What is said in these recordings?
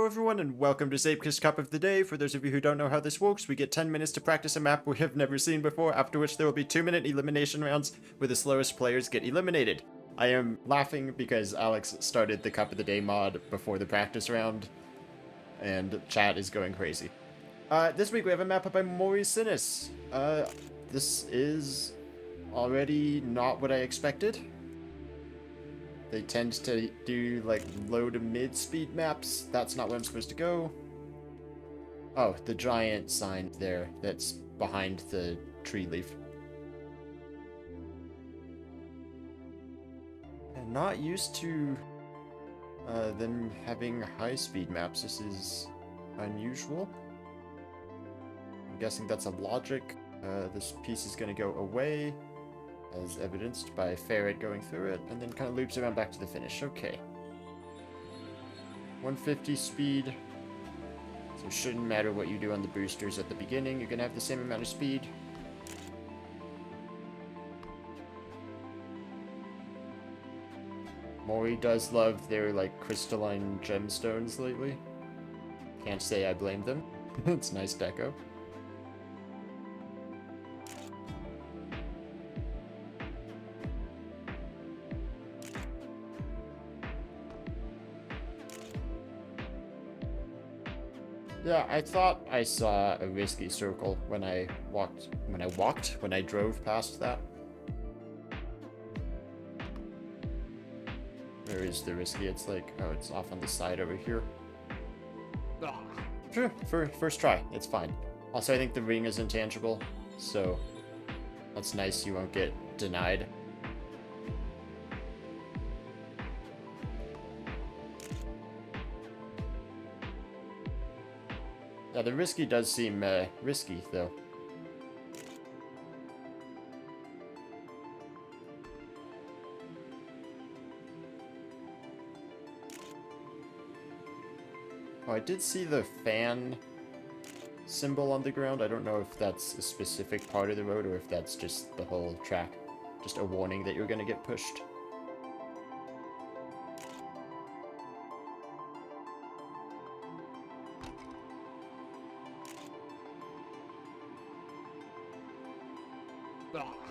Hello everyone and welcome to Zeepkist Cup of the Day. For those of you who don't know how this works, we get 10 minutes to practice a map we have never seen before, after which there will be 2-minute elimination rounds where the slowest players get eliminated. I am laughing because Alex started the Cup of the Day mod before the practice round, and chat is going crazy. This week we have a map by Tiniest. This is already not what I expected. They tend to do, like, low to mid-speed maps. That's not where I'm supposed to go. Oh, the giant sign there that's behind the tree leaf. I'm not used to them having high-speed maps. This is unusual. I'm guessing that's a logic. This piece is going to go away, as evidenced by Ferret going through it, and then kind of loops around back to the finish. Okay. 150 speed. So it shouldn't matter what you do on the boosters at the beginning. You're going to have the same amount of speed. Mori does love their, like, crystalline gemstones lately. Can't say I blame them. It's nice deco. Yeah, I thought I saw a risky circle when I drove past that. Where is the risky? It's like, oh, it's off on the side over here. Sure, for first try, it's fine. Also, I think the ring is intangible, so that's nice, you won't get denied. Yeah, the risky does seem risky, though. Oh, I did see the fan symbol on the ground. I don't know if that's a specific part of the road or if that's just the whole track. Just a warning that you're gonna get pushed.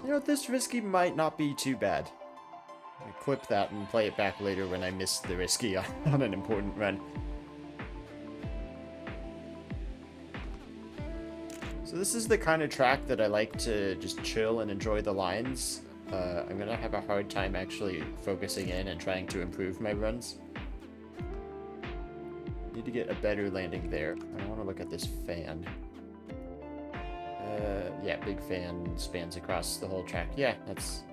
You know, this risky might not be too bad. I clip that and play it back later when I miss the risky on an important run. So this is the kind of track that I like to just chill and enjoy the lines. I'm gonna have a hard time actually focusing in and trying to improve my runs. Need to get a better landing there. I want to look at this fan. Yeah, big fan spans across the whole track. Yeah, that's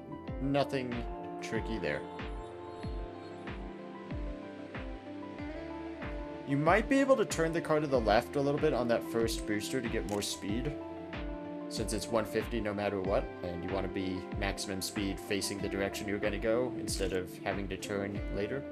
nothing tricky there. You might be able to turn the car to the left a little bit on that first booster to get more speed, since it's 150 no matter what, and you want to be maximum speed facing the direction you're going to go instead of having to turn later.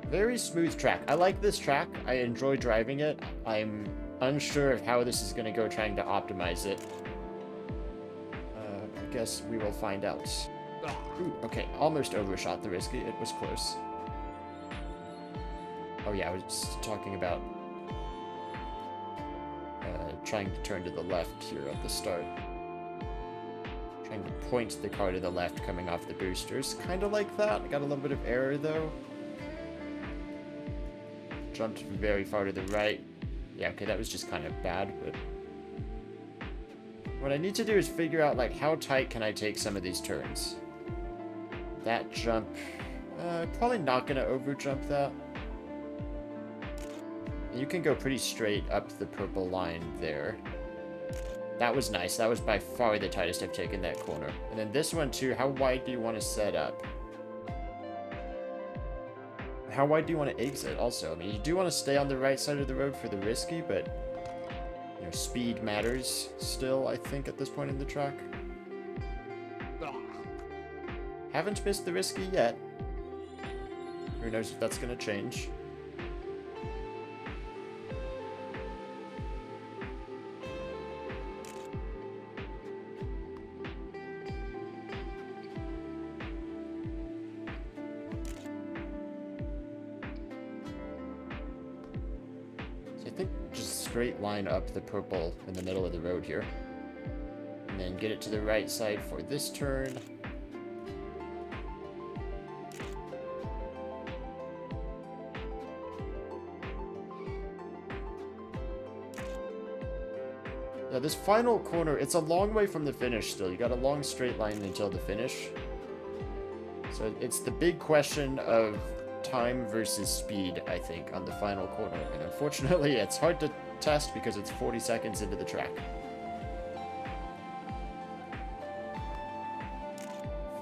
Very smooth track. I like this track. I enjoy driving it. I'm unsure of how this is going to go trying to optimize it. I guess we will find out. Ooh, okay, almost overshot the risky. It was close. Oh yeah, I was talking about trying to turn to the left here at the start. Trying to point the car to the left coming off the boosters. Kind of like that. I got a little bit of error though. Jumped very far to the right. Yeah, okay, that was just kind of bad, but what I need to do is figure out, like, how tight can I take some of these turns. That jump, probably not gonna over jump that. You can go pretty straight up the purple line there. That was nice. That was by far the tightest I've taken that corner. And then this one too, how wide do you want to set up? How wide do you want to exit also? I mean, you do want to stay on the right side of the road for the risky, but, you know, speed matters still, I think, at this point in the track. Haven't missed the risky yet. Who knows if that's going to change. So I think just straight line up the purple in the middle of the road here. And then get it to the right side for this turn. Yeah, this final corner, it's a long way from the finish still. You got a long straight line until the finish. So it's the big question of time versus speed, I think, on the final corner. And unfortunately, it's hard to test because it's 40 seconds into the track.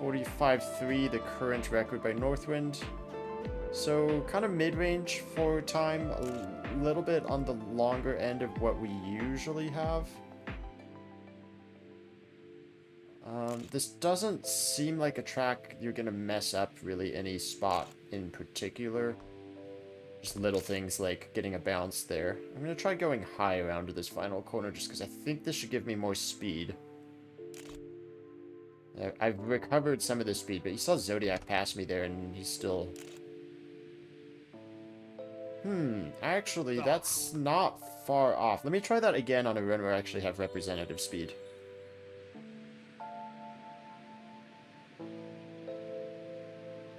45.3, the current record by Northwind. So kind of mid-range for time, a little bit on the longer end of what we usually have. This doesn't seem like a track you're gonna mess up really any spot in particular. Just little things like getting a bounce there. I'm gonna try going high around to this final corner just because I think this should give me more speed. I've recovered some of the speed, but you saw Zodiac pass me there and he's still... actually, that's not far off. Let me try that again on a run where I actually have representative speed.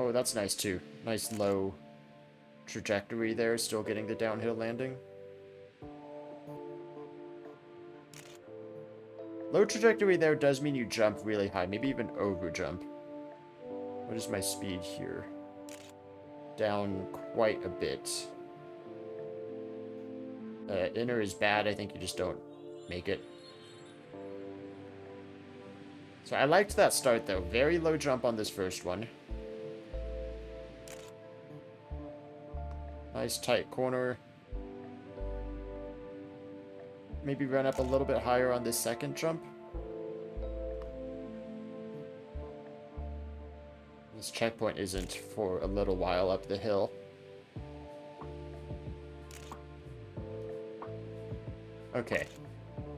Oh, that's nice too. Nice low trajectory there, still getting the downhill landing. Low trajectory there does mean you jump really high, maybe even over jump. What is my speed here? Down quite a bit. Inner is bad, I think you just don't make it. So I liked that start though. Very low jump on this first one. Nice tight corner. Maybe run up a little bit higher on this second jump. This checkpoint isn't for a little while up the hill. Okay.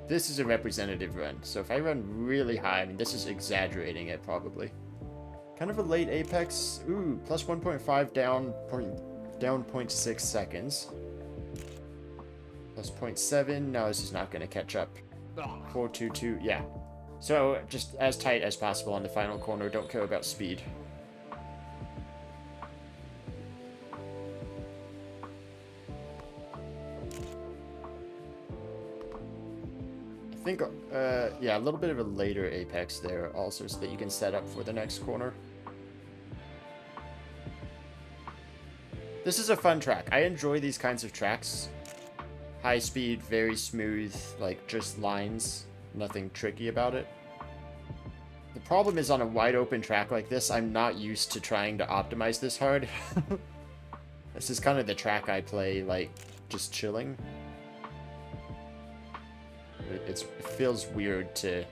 This is a representative run. So if I run really high, I mean, this is exaggerating it probably. Kind of a late apex. Ooh, plus 1.5 down 0.6 seconds. Plus 0.7. No, this is not going to catch up. 4.22. Yeah. So just as tight as possible on the final corner. Don't care about speed. I think, yeah, a little bit of a later apex there also so that you can set up for the next corner. This is a fun track. I enjoy these kinds of tracks. High speed, very smooth, like just lines. Nothing tricky about it. The problem is on a wide open track like this, I'm not used to trying to optimize this hard. This is kind of the track I play, like, just chilling. It feels weird to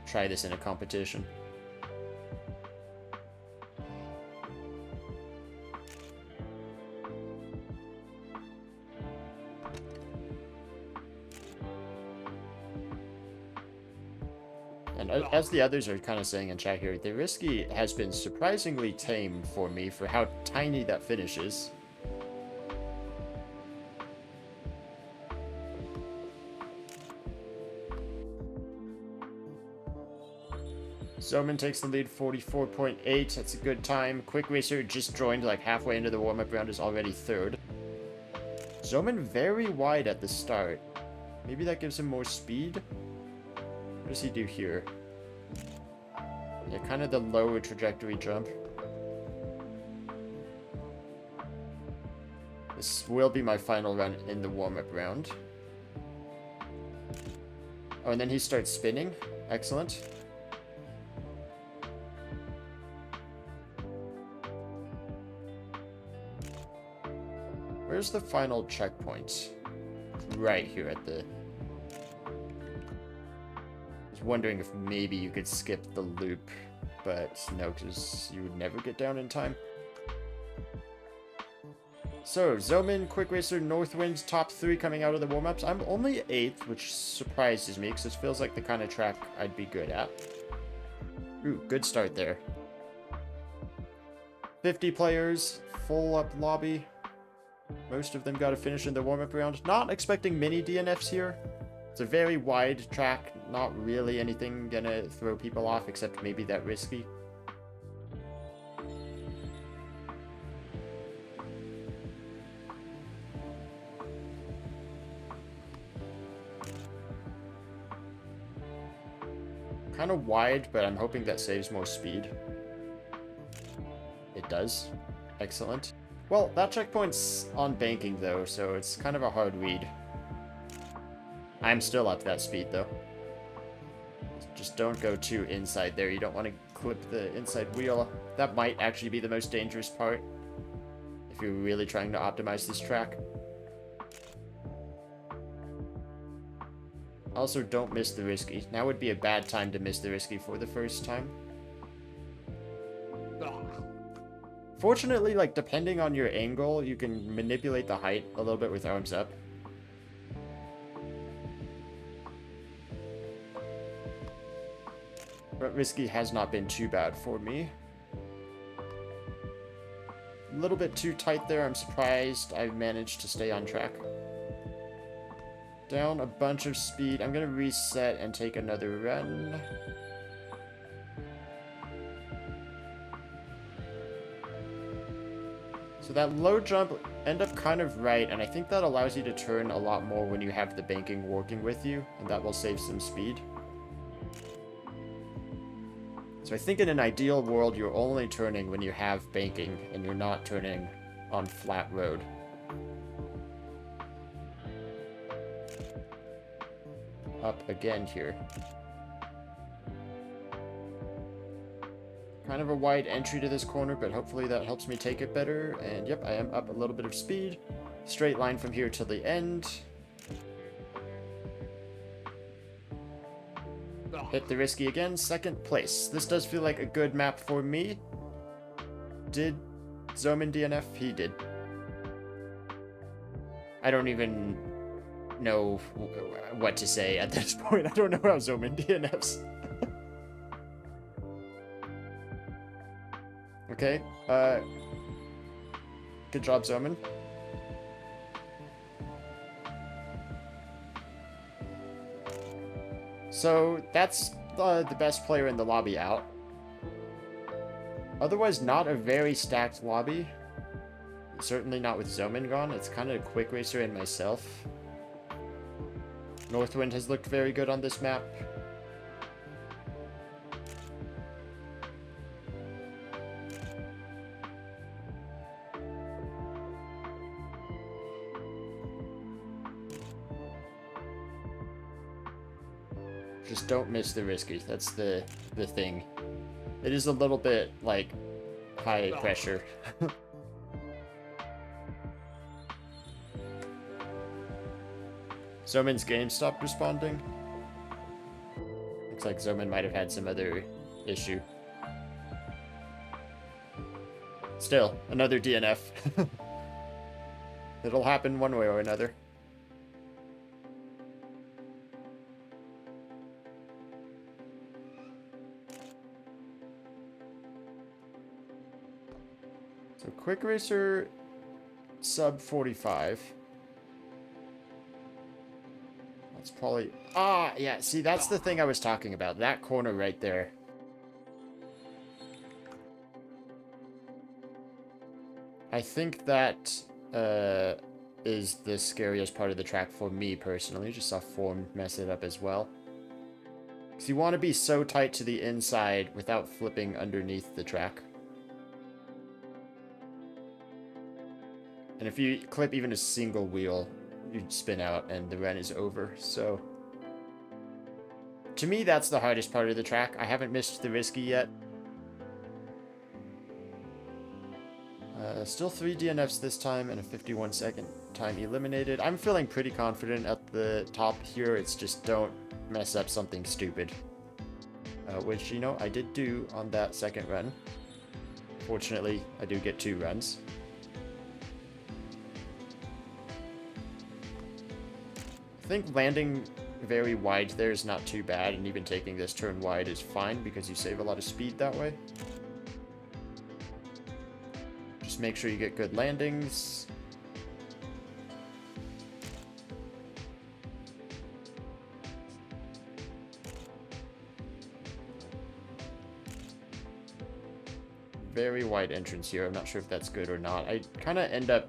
try this in a competition. And as the others are kind of saying in chat here, the risky has been surprisingly tame for me for how tiny that finish is. Zoman takes the lead, 44.8. That's a good time. Quick Racer just joined like halfway into the warm-up round, is already third. Zoman very wide at the start. Maybe that gives him more speed? What does he do here? Yeah, kind of the lower trajectory jump. This will be my final run in the warm-up round. Oh, and then he starts spinning. Excellent. Where's the final checkpoint? Right here at the... I was wondering if maybe you could skip the loop, but no, because you would never get down in time. So, Zomin, Quick Racer, Northwind, top 3 coming out of the warm-ups. I'm only 8th, which surprises me, because this feels like the kind of track I'd be good at. Ooh, good start there. 50 players, full up lobby. Most of them got to finish in the warm-up round. Not expecting many DNFs here. It's a very wide track, not really anything gonna throw people off, except maybe that risky. Kind of wide, but I'm hoping that saves more speed. It does. Excellent. Well, that checkpoint's on banking, though, so it's kind of a hard read. I'm still up that speed, though. Just don't go too inside there. You don't want to clip the inside wheel. That might actually be the most dangerous part if you're really trying to optimize this track. Also, don't miss the risky. Now would be a bad time to miss the risky for the first time. Fortunately, like, depending on your angle, you can manipulate the height a little bit with arms up. But risky has not been too bad for me. A little bit too tight there. I'm surprised I've managed to stay on track. Down a bunch of speed. I'm going to reset and take another run. So that low jump end up kind of right, and I think that allows you to turn a lot more when you have the banking working with you, and that will save some speed. So I think in an ideal world, you're only turning when you have banking, and you're not turning on flat road. Up again here. Kind of a wide entry to this corner, but hopefully that helps me take it better. And yep, I am up a little bit of speed. Straight line from here till the end. Hit the risky again, second place. This does feel like a good map for me. Did Zomin DNF? He did. I don't even know what to say at this point. I don't know how Zomin DNFs. Okay, good job, Zomin. So, that's the best player in the lobby out. Otherwise, not a very stacked lobby. Certainly not with Zomin gone. It's kind of a Quick Racer and myself. Northwind has looked very good on this map. Just don't miss the risky. That's the thing. It is a little bit, like, high pressure. Zomin's game stopped responding. Looks like Zomin might have had some other issue. Still, another DNF. It'll happen one way or another. So Quick Racer sub 45. That's probably... Ah, yeah, see, that's the thing I was talking about. That corner right there. I think that is the scariest part of the track for me, personally. Just saw form mess it up as well. Because you want to be so tight to the inside without flipping underneath the track. And if you clip even a single wheel, you'd spin out and the run is over. So, to me, that's the hardest part of the track. I haven't missed the risky yet. Still 3 DNFs this time and a 51-second time eliminated. I'm feeling pretty confident at the top here. It's just don't mess up something stupid. Which, you know, I did do on that second run. Fortunately, I do get 2 runs. think landing very wide there is not too bad, and even taking this turn wide is fine because you save a lot of speed that way. Just make sure you get good landings. Very wide entrance here. I'm not sure if that's good or not. I kind of end up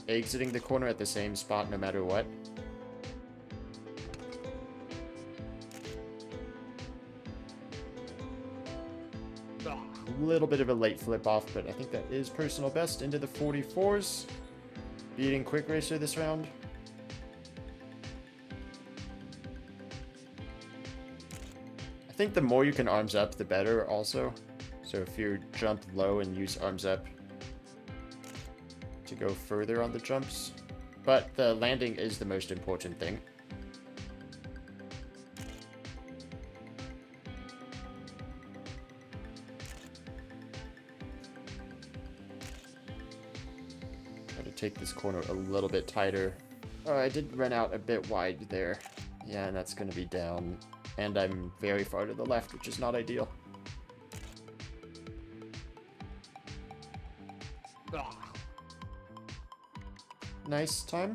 exiting the corner at the same spot no matter what. A little bit of a late flip off, but I think that is personal best into the 44s. Beating Quick Racer this round. I think the more you can arms up, the better also. So if you jump low and use arms up to go further on the jumps. But the landing is the most important thing. Try to take this corner a little bit tighter. Oh, I did run out a bit wide there. Yeah, and that's going to be down. And I'm very far to the left, which is not ideal. Nice time.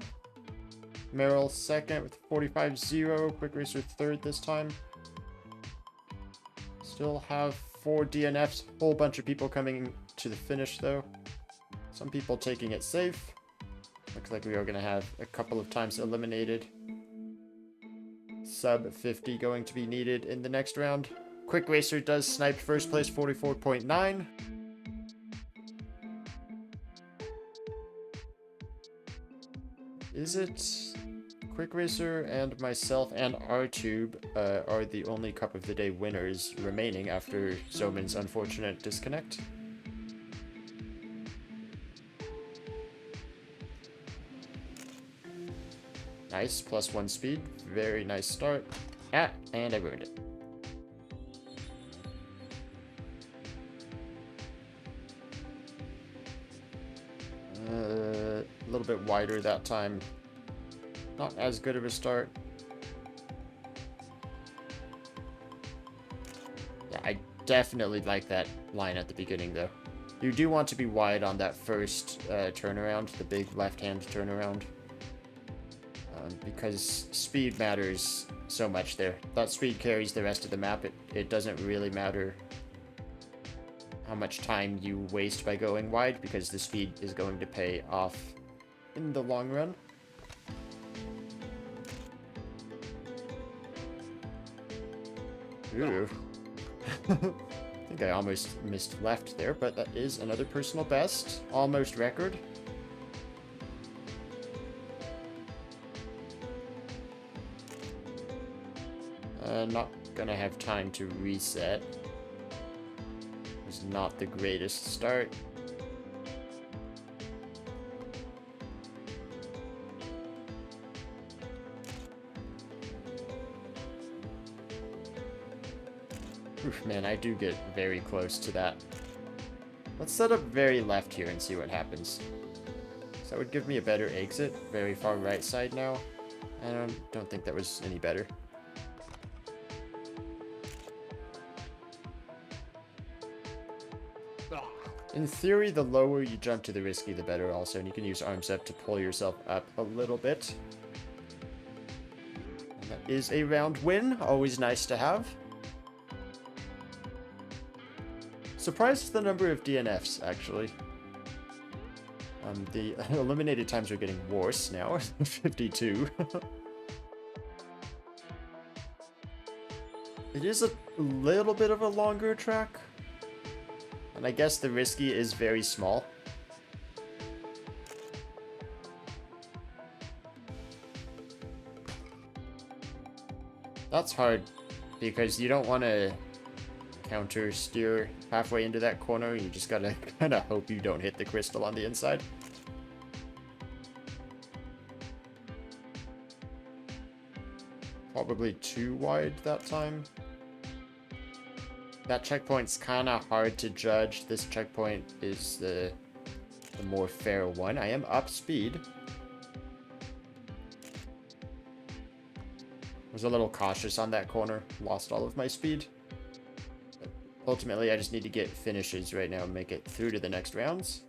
Merrill second with 45-0. Quick Racer third this time. Still have 4 DNFs. Whole bunch of people coming to the finish though. Some people taking it safe. Looks like we are going to have a couple of times eliminated. Sub 50 going to be needed in the next round. Quick Racer does snipe first place 44.9. Is it Quick Racer and myself and R-Tube are the only Cup of the Day winners remaining after Zoman's unfortunate disconnect? Nice, +1 speed. Very nice start. Ah, and I ruined it. A little bit wider that time. Not as good of a start. Yeah, I definitely like that line at the beginning though. You do want to be wide on that first turnaround, the big left-hand turnaround. Because speed matters so much there. That speed carries the rest of the map. It doesn't really matter how much time you waste by going wide, because the speed is going to pay off in the long run. Ooh. I think I almost missed left there, but that is another personal best. Almost record. Not gonna have time to reset. Was not the greatest start. Oof, man, I do get very close to that. Let's set up very left here and see what happens. So that would give me a better exit. Very far right side now. I don't think that was any better. In theory, the lower you jump to the risky, the better also, and you can use arms up to pull yourself up a little bit. And that is a round win, always nice to have. Surprised at the number of DNFs, actually. The eliminated times are getting worse now, 52. It is a little bit of a longer track. And I guess the risky is very small. That's hard because you don't want to counter steer halfway into that corner. You just gotta kind of hope you don't hit the crystal on the inside. Probably too wide that time. That checkpoint's kind of hard to judge. This checkpoint is the more fair one. I am up speed. Was a little cautious on that corner. Lost all of my speed. But ultimately, I just need to get finishes right now and make it through to the next rounds.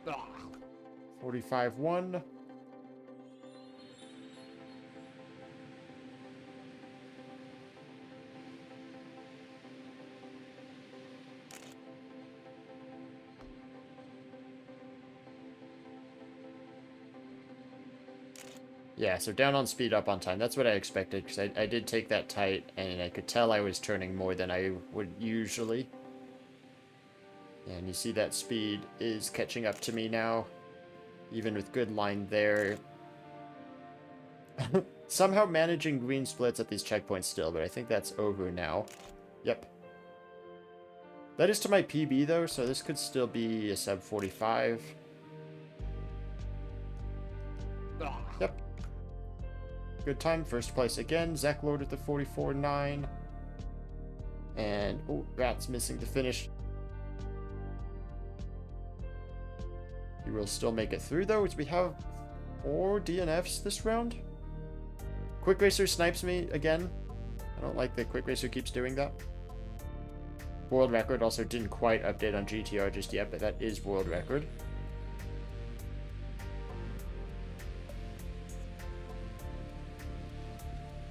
Ah. 45-1. Yeah, so down on speed, up on time. That's what I expected, because I did take that tight, and I could tell I was turning more than I would usually. And you see that speed is catching up to me now, even with good line there. Somehow managing green splits at these checkpoints still, but I think that's over now. Yep. That is to my PB, though, so this could still be a sub 45. Yep. Good time, first place again. Zach loaded the 44.9. And, oh, Rat's missing the finish. He will still make it through, though, as we have 4 DNFs this round. Quick Racer snipes me again. I don't like that Quick Racer keeps doing that. World record also didn't quite update on GTR just yet, but that is world record.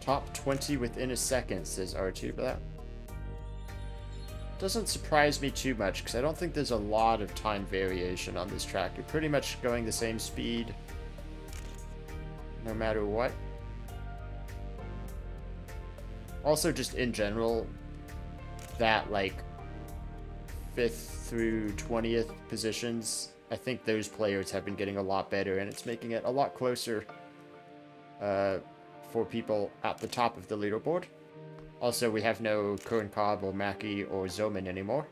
Top 20 within a second, says R2, but that doesn't surprise me too much, because I don't think there's a lot of time variation on this track. You're pretty much going the same speed, no matter what. Also, just in general, that, like, 5th through 20th positions, I think those players have been getting a lot better, and it's making it a lot closer, for people at the top of the leaderboard. Also, we have no Kern Cobb or Mackie or Zoman anymore.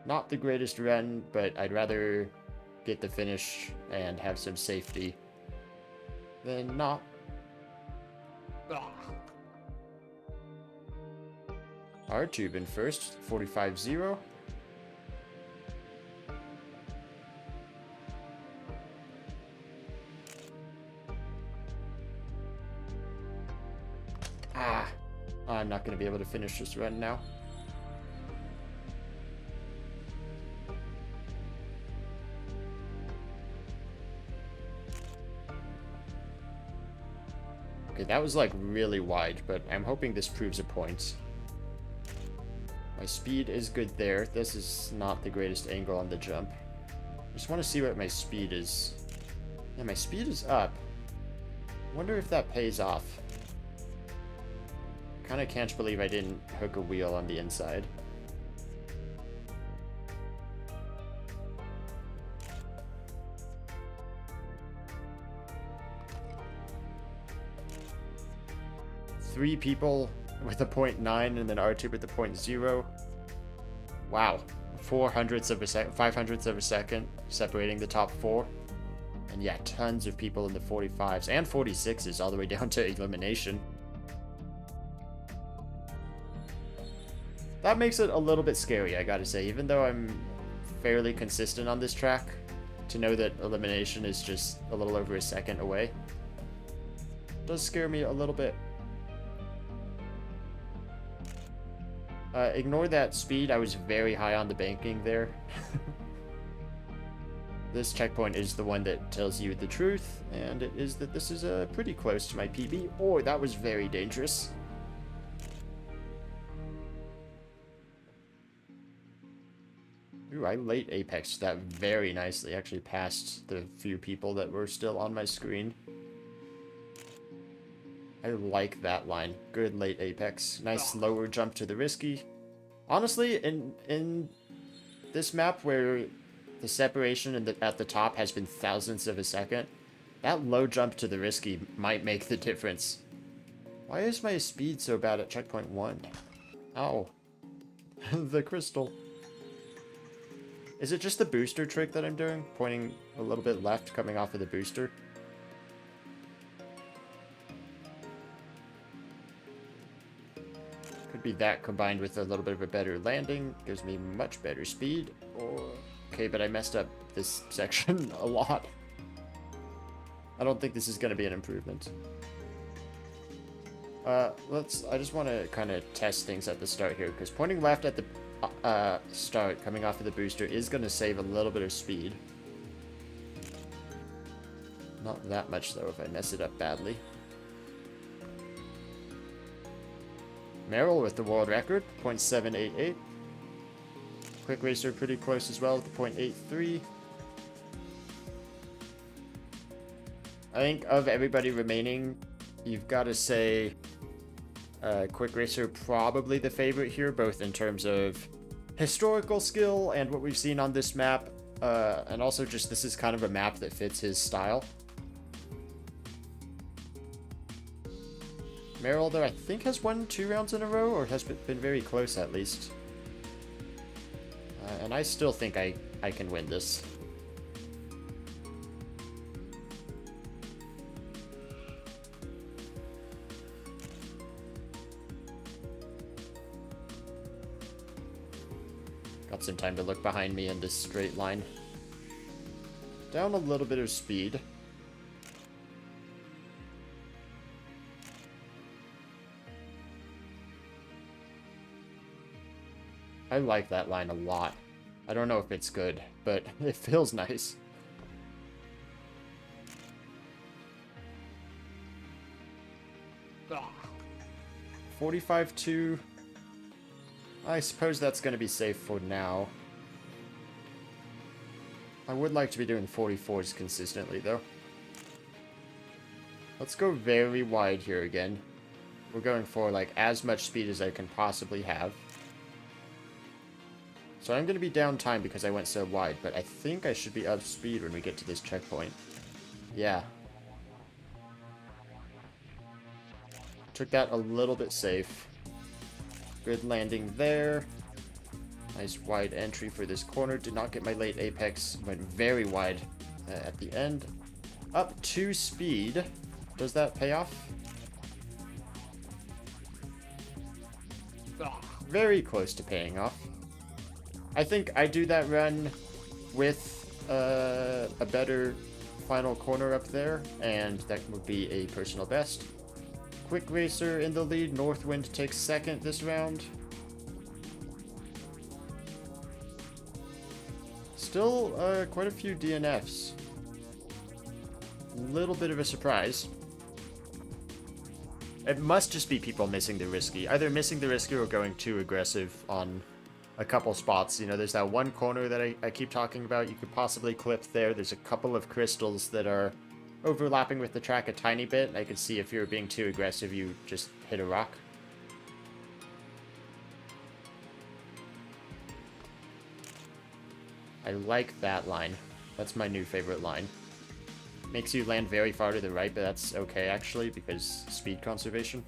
Not the greatest run, but I'd rather get the finish and have some safety than not. R-Tube in first, 45-0. I'm not going to be able to finish this run now. Okay, that was like really wide, but I'm hoping this proves a point. My speed is good there. This is not the greatest angle on the jump. I just want to see what my speed is. Yeah, my speed is up. Wonder if that pays off. Kind of can't believe I didn't hook a wheel on the inside. Three people with a 0.9 and then R2 with a 0.0. Wow. 0.04 of a second, 0.05 of a second separating the top 4. And yeah, tons of people in the 45s and 46s all the way down to elimination. That makes it a little bit scary, I gotta say, even though I'm fairly consistent on this track, to know that elimination is just a little over a second away does scare me a little bit. Ignore that speed, I was very high on the banking there. This checkpoint is the one that tells you the truth, and it is that this is pretty close to my PB. Oh, that was very dangerous. Ooh, I late apexed that very nicely. Actually past the few people that were still on my screen. I like that line. Good late apex. Nice lower jump to the risky. Honestly, in this map where the separation at the top has been thousandths of a second, that low jump to the risky might make the difference. Why is my speed so bad at checkpoint 1? Ow. The crystal. Is it just the booster trick that I'm doing? Pointing a little bit left, coming off of the booster? Could be that combined with a little bit of a better landing. Gives me much better speed. Okay, but I messed up this section a lot. I don't think this is going to be an improvement. I just want to kind of test things at the start here, because pointing left at the start, coming off of the booster, is going to save a little bit of speed. Not that much, though, if I mess it up badly. Merrill with the world record, 0.788. Quick Racer pretty close as well with the 0.83. I think of everybody remaining, you've got to say Quick Racer probably the favorite here, both in terms of historical skill and what we've seen on this map, and also just this is kind of a map that fits his style. Merrill, though, I think has won 2 rounds in a row, or has been very close at least. And I still think I can win this. Got some time to look behind me in this straight line. Down a little bit of speed. I like that line a lot. I don't know if it's good, but it feels nice. Ah. 45-2. I suppose that's going to be safe for now. I would like to be doing 44s consistently, though. Let's go very wide here again. We're going for, like, as much speed as I can possibly have. So I'm going to be down time because I went so wide, but I think I should be up speed when we get to this checkpoint. Yeah. Took that a little bit safe. Good landing there. Nice wide entry for this corner. Did not get my late apex. Went very wide at the end. Up 2 speed. Does that pay off? Very close to paying off. I think I do that run with a better final corner up there, and that would be a personal best. Quick Racer in the lead. Northwind takes second this round. Still quite a few DNFs. Little bit of a surprise. It must just be people missing the risky. Either missing the risky or going too aggressive on a couple spots. You know, there's that one corner that I keep talking about. You could possibly clip there. There's a couple of crystals that are overlapping with the track a tiny bit. I could see if you're being too aggressive, you just hit a rock. I like that line. That's my new favorite line. Makes you land very far to the right, but that's okay actually because speed conservation.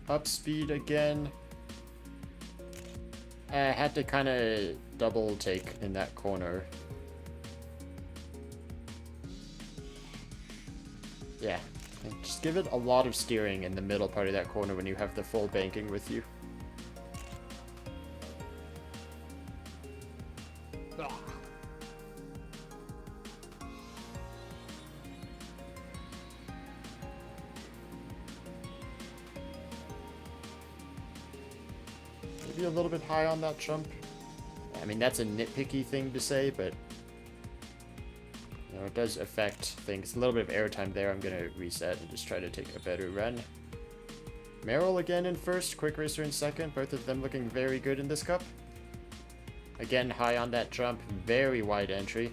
Up speed again. I had to kind of double take in that corner. Yeah, just give it a lot of steering in the middle part of that corner when you have the full banking with you. Maybe a little bit high on that jump. I mean, that's a nitpicky thing to say, but you know, it does affect things. A little bit of airtime there. I'm going to reset and just try to take a better run. Merrill again in first, Quick Racer in second. Both of them looking very good in this cup. Again, high on that jump. Very wide entry.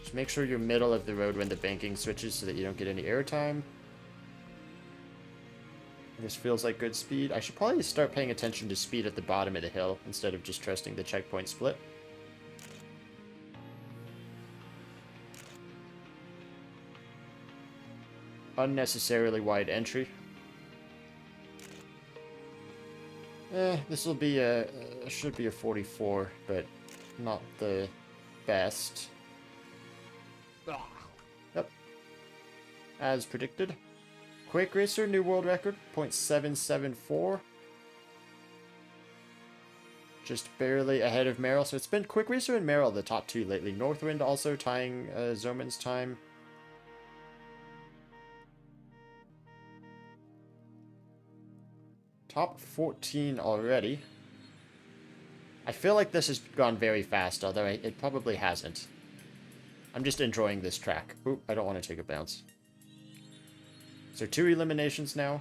Just make sure you're middle of the road when the banking switches so that you don't get any airtime. This feels like good speed. I should probably start paying attention to speed at the bottom of the hill instead of just trusting the checkpoint split. Unnecessarily wide entry. This will be should be a 44, but not the best. Yep. As predicted. Quick Racer, new world record, 0.774. Just barely ahead of Merrill. So it's been Quick Racer and Merrill the top two lately. Northwind also tying Zoman's time. Top 14 already. I feel like this has gone very fast, although it probably hasn't. I'm just enjoying this track. Oop, I don't want to take a bounce. So 2 eliminations now.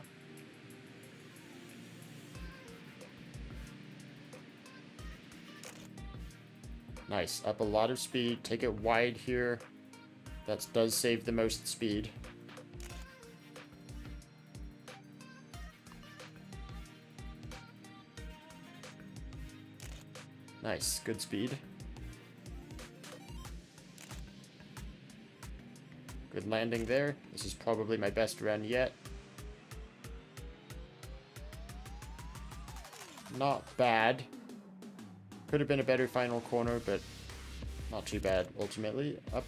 Nice. Up a lot of speed. Take it wide here. That does save the most speed. Nice. Good speed. Good landing there. This is probably my best run yet. Not bad. Could have been a better final corner, but not too bad ultimately. Up.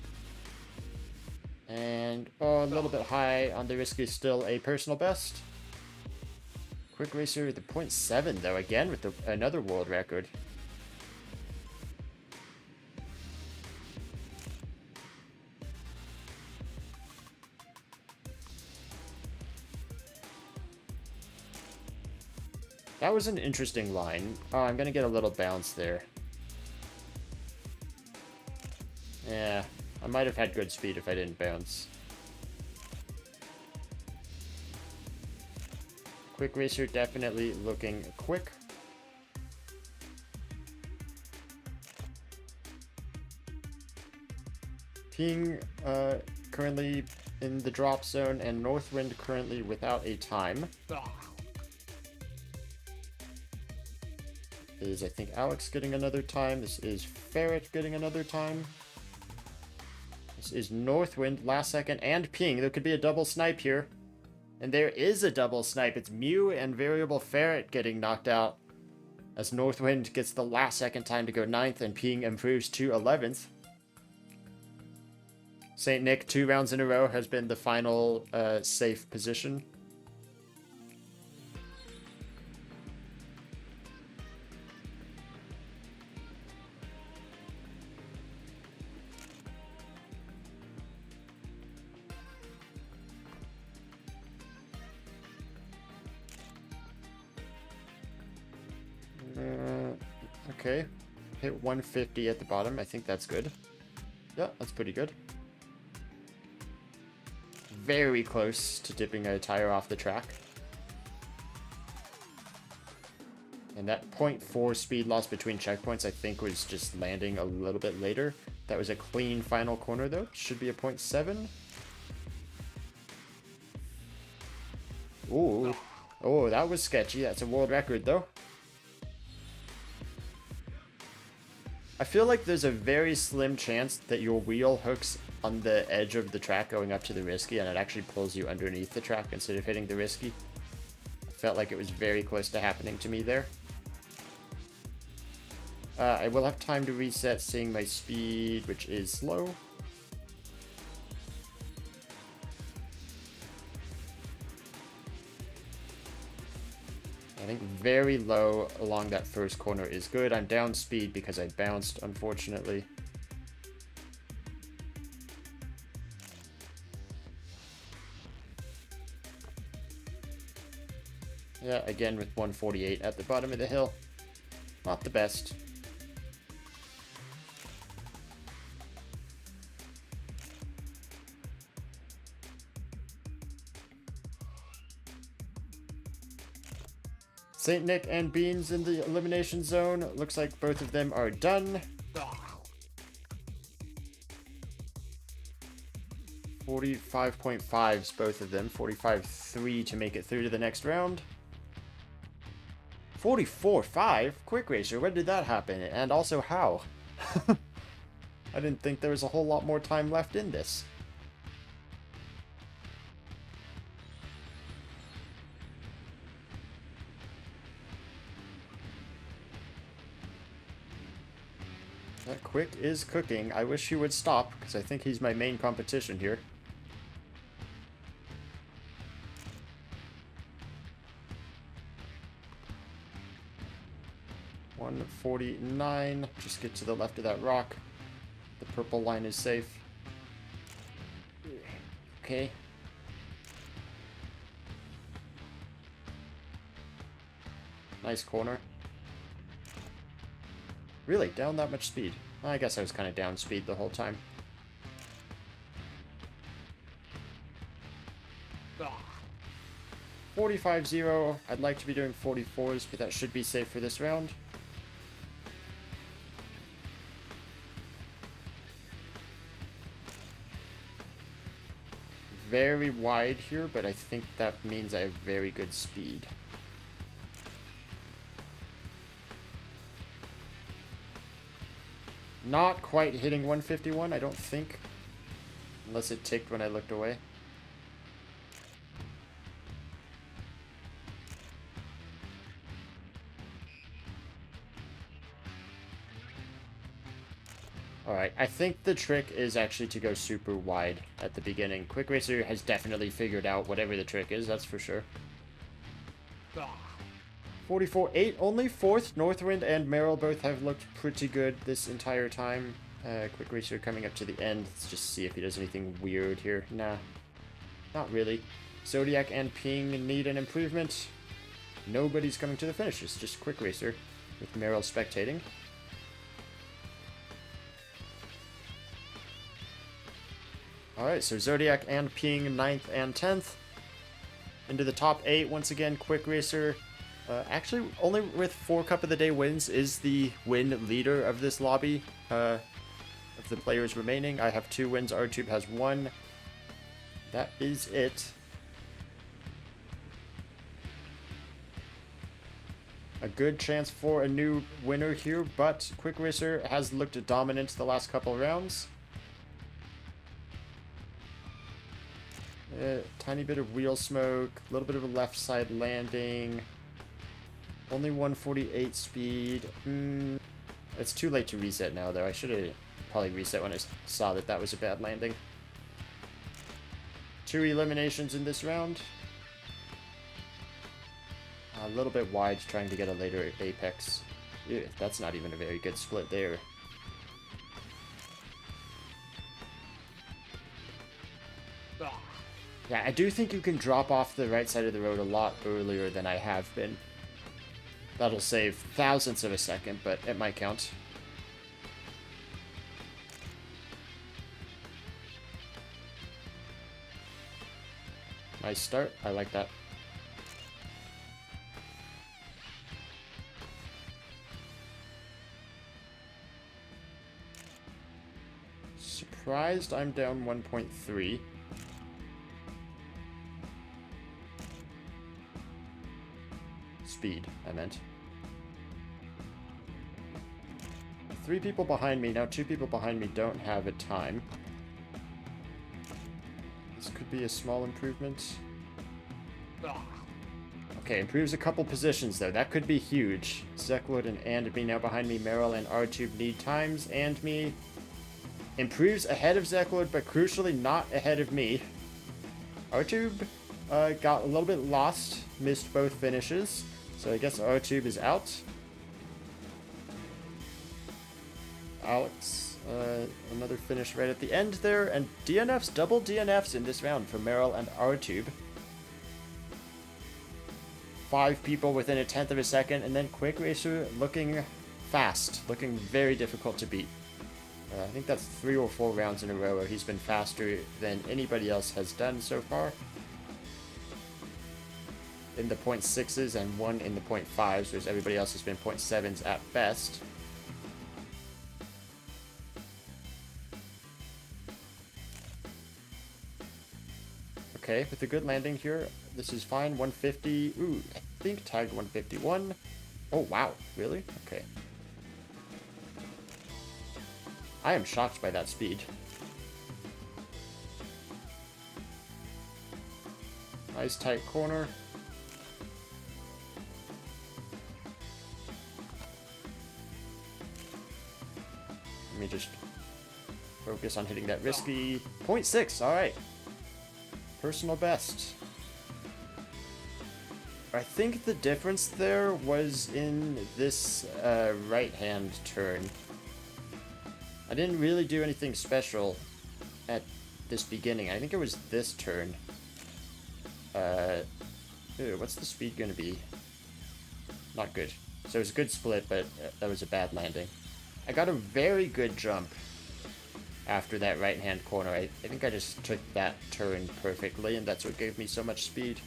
And, oh, a little bit high on the risky, still a personal best. Quick Racer, the 0.7 though, again with another world record. That was an interesting line. Oh, I'm gonna get a little bounce there. Yeah, I might have had good speed if I didn't bounce. Quick Racer definitely looking quick. Ping currently in the drop zone, and Northwind currently without a time. Is, I think, Alex getting another time. This is Ferret getting another time. This is Northwind, last second, and Ping. There could be a double snipe here. And there is a double snipe. It's Mew and Variable Ferret getting knocked out, as Northwind gets the last second time to go 9th, and Ping improves to 11th. St. Nick, 2 rounds in a row, has been the final safe position. Okay, hit 150 at the bottom. I think that's good. Yeah, that's pretty good. Very close to dipping a tire off the track. And that 0.4 speed loss between checkpoints, I think, was just landing a little bit later. That was a clean final corner, though. Should be a 0.7. Ooh. Oh, that was sketchy. That's a world record, though. I feel like there's a very slim chance that your wheel hooks on the edge of the track going up to the risky, and it actually pulls you underneath the track instead of hitting the risky. I felt like it was very close to happening to me there. I will have time to reset, seeing my speed, which is slow. I think very low along that first corner is good. I'm down speed because I bounced, unfortunately. Yeah, again with 148 at the bottom of the hill. Not the best. St. Nick and Beans in the elimination zone. Looks like both of them are done. 45.5s, both of them. 45.3 to make it through to the next round. 44.5? Quick Racer, when did that happen? And also how? I didn't think there was a whole lot more time left in this. That Quick is cooking. I wish he would stop, because I think he's my main competition here. $149. Just get to the left of that rock. The purple line is safe. Okay. Nice corner. Really? Down that much speed? I guess I was kind of down speed the whole time. 45-0. I'd like to be doing 44s, but that should be safe for this round. Very wide here, but I think that means I have very good speed. Not quite hitting 151, I don't think. Unless it ticked when I looked away. Alright, I think the trick is actually to go super wide at the beginning. Quick Racer has definitely figured out whatever the trick is, that's for sure. 44-8, only 4th. Northwind and Meryl both have looked pretty good this entire time. Quick Racer coming up to the end. Let's just see if he does anything weird here. Nah, not really. Zodiac and Ping need an improvement. Nobody's coming to the finish. It's just Quick Racer with Meryl spectating. Alright, so Zodiac and Ping 9th and 10th. Into the top 8 once again. Quick Racer. Actually, only with 4 Cup of the Day wins is the win leader of this lobby. Of the players remaining, I have 2 wins. RTube has 1. That is it. A good chance for a new winner here, but Quick Racer has looked dominant the last couple of rounds. Tiny bit of wheel smoke, a little bit of a left side landing. Only 148 speed. It's too late to reset now, though. I should have probably reset when I saw that that was a bad landing. 2 eliminations in this round. A little bit wide, trying to get a later apex. Ew, that's not even a very good split there. Yeah, I do think you can drop off the right side of the road a lot earlier than I have been. That'll save thousandths of a second, but it might count. Nice start. I like that. Surprised I'm down 1.3. Speed, I meant. 3 people behind me. Now 2 people behind me don't have a time. This could be a small improvement. Okay, improves a couple positions, though. That could be huge. Zekwood and me now behind me. Meryl and RTube need times, and me. Improves ahead of Zekwood, but crucially not ahead of me. RTube got a little bit lost. Missed both finishes. So I guess RTube is out. Alex, another finish right at the end there. And DNFs, double DNFs in this round for Meryl and RTube. 5 people within a 10th of a second. And then Quick Racer looking fast. Looking very difficult to beat. I think that's 3 or 4 rounds in a row where he's been faster than anybody else has done so far. In the 0.6s and 1 in the 0.5s, whereas everybody else has been 0.7s at best. Okay, with a good landing here, this is fine. 150, ooh, I think tagged 151. Oh, wow, really? Okay. I am shocked by that speed. Nice tight corner. Let me just focus on hitting that risky. 0.6, alright. Personal best. I think the difference there was in this right-hand turn. I didn't really do anything special at this beginning. I think it was this turn. What's the speed going to be? Not good. So it was a good split, but that was a bad landing. I got a very good jump after that right-hand corner. I think I just took that turn perfectly, and that's what gave me so much speed.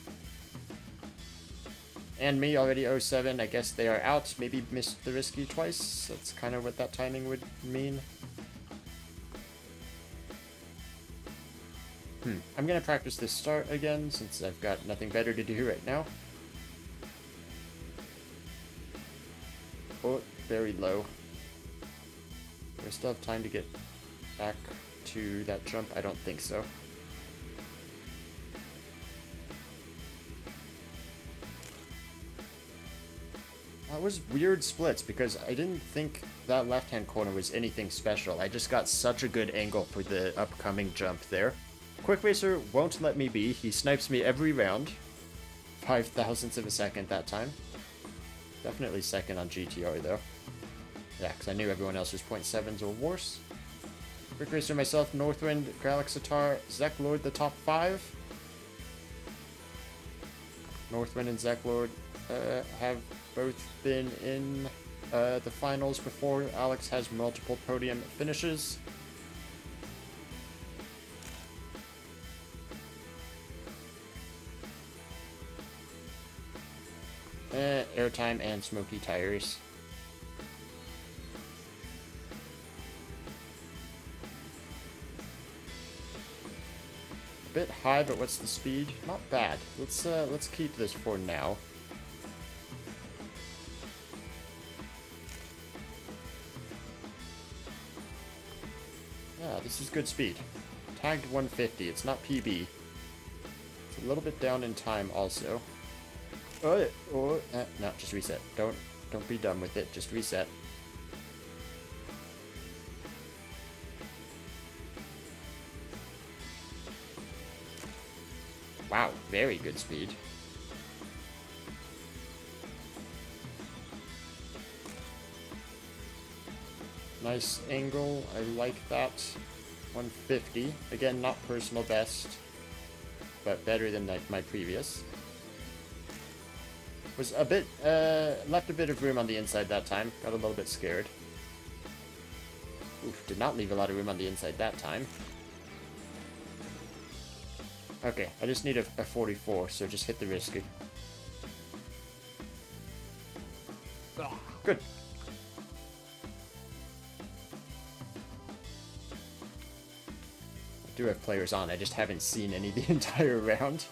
And me already 07, I guess they are out. Maybe missed the risky twice. That's kind of what that timing would mean. I'm gonna practice this start again, since I've got nothing better to do right now. Oh, very low. Do I still have time to get back to that jump? I don't think so. That was weird splits, because I didn't think that left-hand corner was anything special. I just got such a good angle for the upcoming jump there. Quick Racer won't let me be. He snipes me every round. 5 thousandths of a second that time. Definitely second on GTR though. Yeah, because I knew everyone else was 0.7s or worse. Quick Racer, myself, Northwind, Galaxitar, Zeklord, the top 5. Northwind and Zeklord have both been in the finals before. Alex has multiple podium finishes. Airtime and smoky tires. A bit high, but what's the speed? Not bad. Let's keep this for now. Yeah, this is good speed. Tagged 150. It's not PB. It's a little bit down in time also. No, just reset. Don't be dumb with it. Just reset. Wow, very good speed. Nice angle. I like that. 150. Again, not personal best, but better than my previous. Was a bit, left a bit of room on the inside that time. Got a little bit scared. Oof, did not leave a lot of room on the inside that time. Okay, I just need a 44, so just hit the risky. Good. I do have players on, I just haven't seen any the entire round.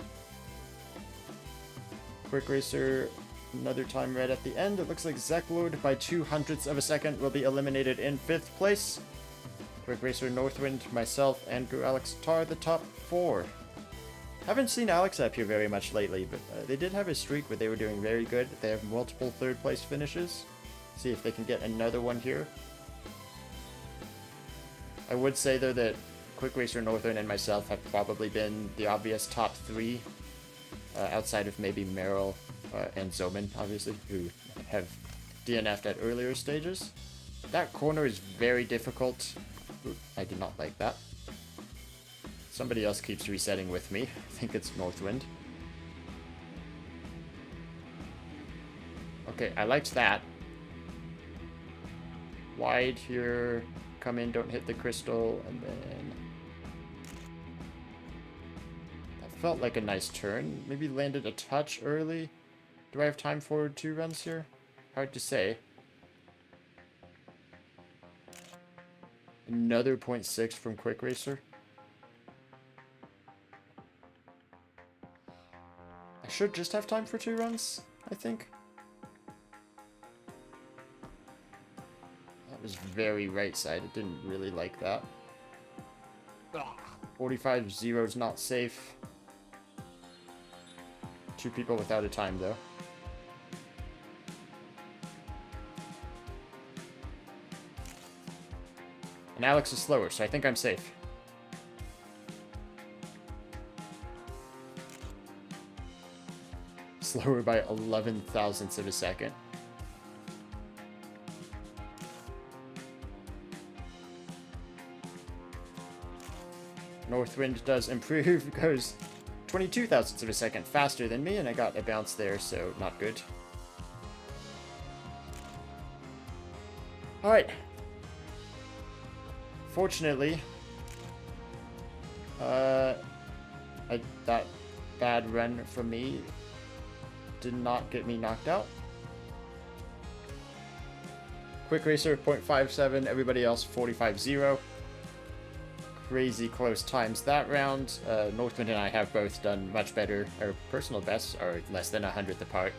Quick Racer, another time right at the end. It looks like Zeklord by 0.02 of a second will be eliminated in 5th place. Quick Racer, Northwind, myself, and Galaxitar, the top 4. Haven't seen Alex up here very much lately, but they did have a streak where they were doing very good. They have multiple 3rd place finishes. See if they can get another one here. I would say though that Quick Racer, Northwind, and myself have probably been the obvious top 3. Outside of maybe Meryl and Zoman, obviously, who have DNF'd at earlier stages. That corner is very difficult. Ooh, I did not like that. Somebody else keeps resetting with me. I think it's Northwind. Okay, I liked that. Wide here. Come in, don't hit the crystal, and then... Felt like a nice turn. Maybe landed a touch early. Do I have time for 2 runs here? Hard to say. Another 0.6 from Quick Racer. I should just have time for 2 runs, I think. That was very right side. I didn't really like that. 45-0 is not safe. 2 people without a time, though. And Alex is slower, so I think I'm safe. Slower by 11 thousandths of a second. Northwind does improve, goes 22 thousandths of a second faster than me, and I got a bounce there, so not good. Alright. Fortunately, that bad run from me did not get me knocked out. Quick Racer 0.57, everybody else 45.0. Crazy close times that round. Northwind and I have both done much better. Our personal bests are less than 100th apart.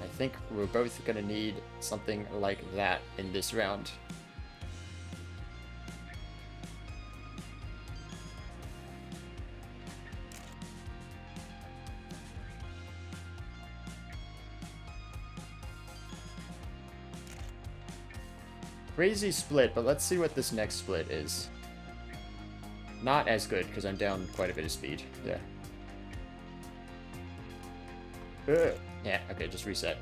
I think we're both going to need something like that in this round. Crazy split, but let's see what this next split is. Not as good, because I'm down quite a bit of speed. Yeah. Yeah, okay, just reset.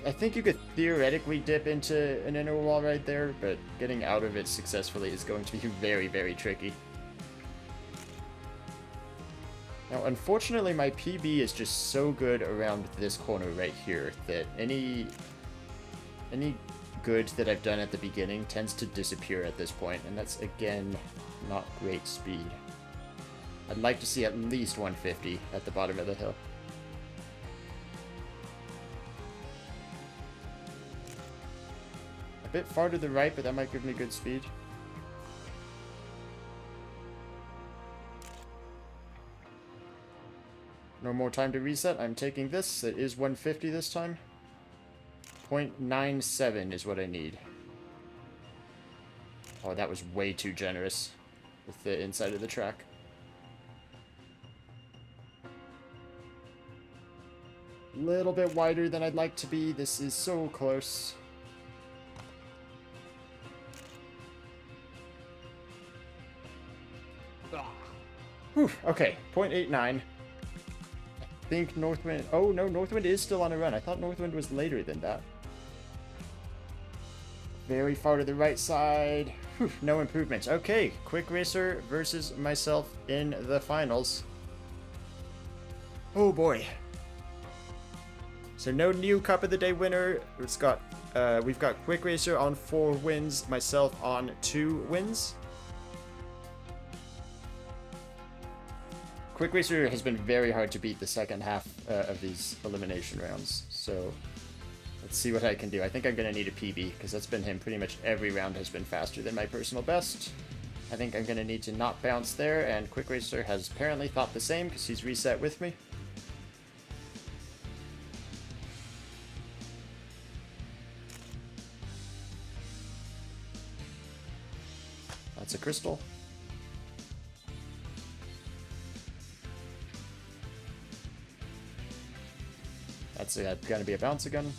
I think you could theoretically dip into an inner wall right there, but getting out of it successfully is going to be very, very tricky. Now, unfortunately, my PB is just so good around this corner right here that any good that I've done at the beginning tends to disappear at this point, and that's, again, not great speed. I'd like to see at least 150 at the bottom of the hill. A bit far to the right, but that might give me good speed. No more time to reset. I'm taking this. It is 150 this time. 0.97 is what I need. Oh, that was way too generous with the inside of the track. Little bit wider than I'd like to be. This is so close. Whew, okay, 0.89. I think Northwind... Oh, no, Northwind is still on a run. I thought Northwind was later than that. Very far to the right side. Whew, no improvements. Okay, Quick Racer versus myself in the finals. Oh boy. So no new Cup of the Day winner. We've got Quick Racer on 4 wins, myself on 2 wins. Quick Racer has been very hard to beat the second half of these elimination rounds, so let's see what I can do. I think I'm going to need a PB, because that's been him pretty much every round has been faster than my personal best. I think I'm going to need to not bounce there, and Quick Racer has apparently thought the same, because he's reset with me. That's a crystal. That's going to be a bounce again.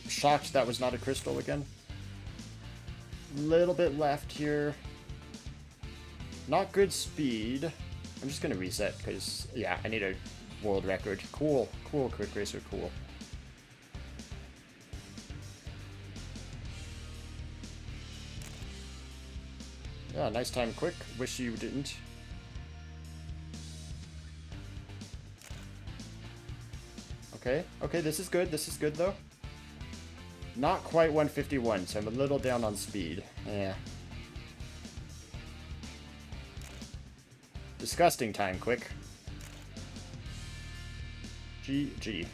Shocked that was not a crystal again. Little bit left here. Not good speed. I'm just going to reset because, yeah, I need a world record. Cool. Cool, Quick Racer, cool. Yeah, nice time, Quick. Wish you didn't. Okay, okay, this is good. This is good, though. Not quite 151, so I'm a little down on speed. Yeah. Disgusting time, Quick. GG.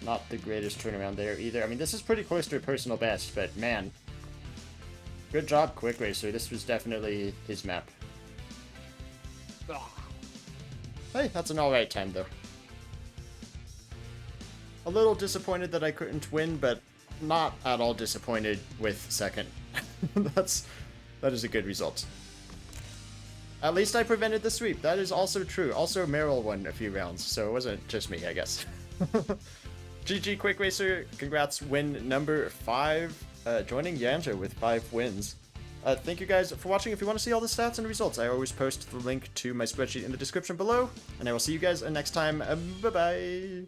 Not the greatest turnaround there either. I mean, this is pretty close to a personal best, but man. Good job, Quick Racer. This was definitely his map. Hey, that's an alright time, though. A little disappointed that I couldn't win, but not at all disappointed with second. That is a good result. At least I prevented the sweep. That is also true. Also, Meryl won a few rounds, so it wasn't just me, I guess. GG Quick Racer, congrats, win number 5, joining Yanja with 5 wins. Thank you guys for watching. If you want to see all the stats and results, I always post the link to my spreadsheet in the description below, and I will see you guys next time. Bye-bye!